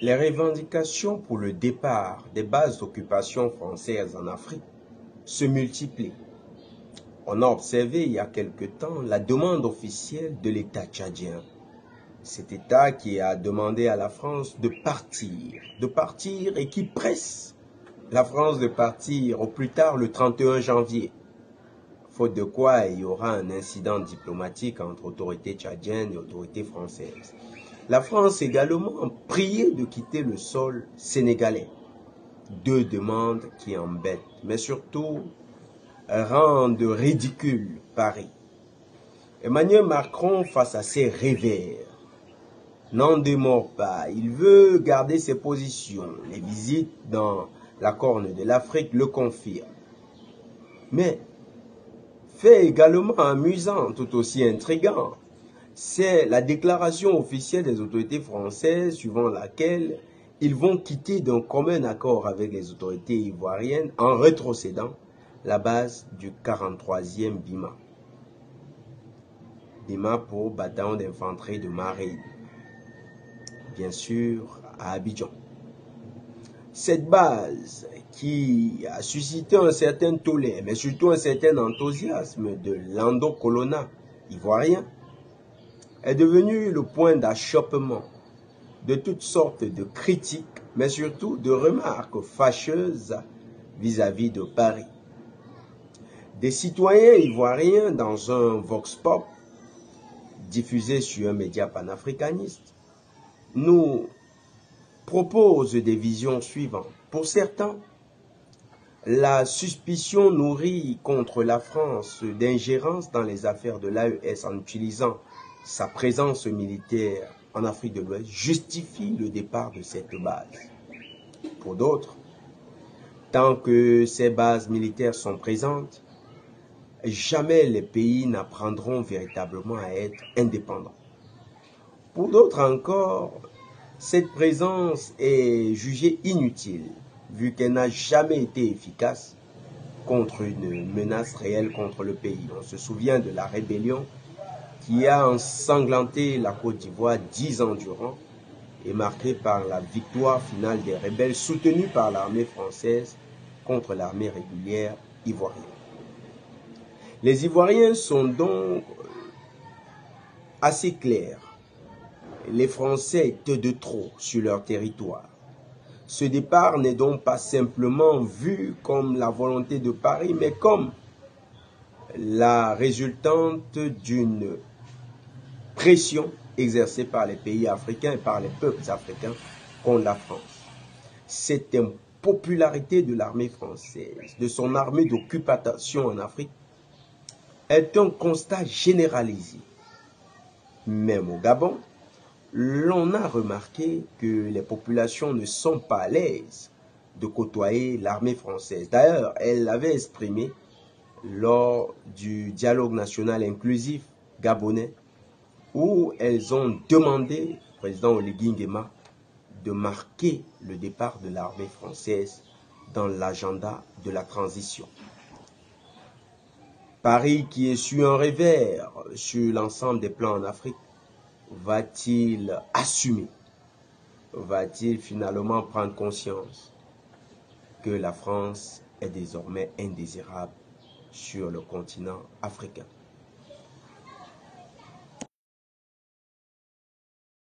Les revendications pour le départ des bases d'occupation françaises en Afrique se multiplient. On a observé il y a quelque temps la demande officielle de l'État tchadien. Cet État qui a demandé à la France de partir et qui presse la France de partir au plus tard le 31 janvier. Faute de quoi, il y aura un incident diplomatique entre autorités tchadiennes et autorités françaises. La France également a prié de quitter le sol sénégalais. Deux demandes qui embêtent, mais surtout rendent ridicule Paris. Emmanuel Macron, face à ces revers, n'en démord pas. Il veut garder ses positions. Les visites dans la Corne de l'Afrique le confirment. Mais, fait également amusant, tout aussi intriguant, c'est la déclaration officielle des autorités françaises suivant laquelle ils vont quitter d'un commun accord avec les autorités ivoiriennes en rétrocédant la base du 43e BIMA. BIMA pour bataillon d'infanterie de marine, bien sûr à Abidjan. Cette base qui a suscité un certain tollé, mais surtout un certain enthousiasme de Lando Colonna ivoirien, est devenue le point d'achoppement de toutes sortes de critiques, mais surtout de remarques fâcheuses vis-à-vis de Paris. Des citoyens ivoiriens dans un vox pop diffusé sur un média panafricaniste nous proposent des visions suivantes. Pour certains, la suspicion nourrie contre la France d'ingérence dans les affaires de l'AES en utilisant sa présence militaire en Afrique de l'Ouest justifie le départ de cette base. Pour d'autres, tant que ces bases militaires sont présentes, jamais les pays n'apprendront véritablement à être indépendants. Pour d'autres encore, cette présence est jugée inutile, vu qu'elle n'a jamais été efficace contre une menace réelle contre le pays. On se souvient de la rébellion qui a ensanglanté la Côte d'Ivoire 10 ans durant et marquée par la victoire finale des rebelles soutenus par l'armée française contre l'armée régulière ivoirienne. Les Ivoiriens sont donc assez clairs. Les Français étaient de trop sur leur territoire. Ce départ n'est donc pas simplement vu comme la volonté de Paris, mais comme la résultante d'une pression exercée par les pays africains et par les peuples africains contre la France. Cette impopularité de l'armée française, de son armée d'occupation en Afrique, est un constat généralisé. Même au Gabon, l'on a remarqué que les populations ne sont pas à l'aise de côtoyer l'armée française. D'ailleurs, elle l'avait exprimé lors du dialogue national inclusif gabonais, où elles ont demandé au président Oligui Nguema de marquer le départ de l'armée française dans l'agenda de la transition. Paris, qui est sur un revers sur l'ensemble des plans en Afrique, va-t-il assumer, va-t-il finalement prendre conscience que la France est désormais indésirable sur le continent africain?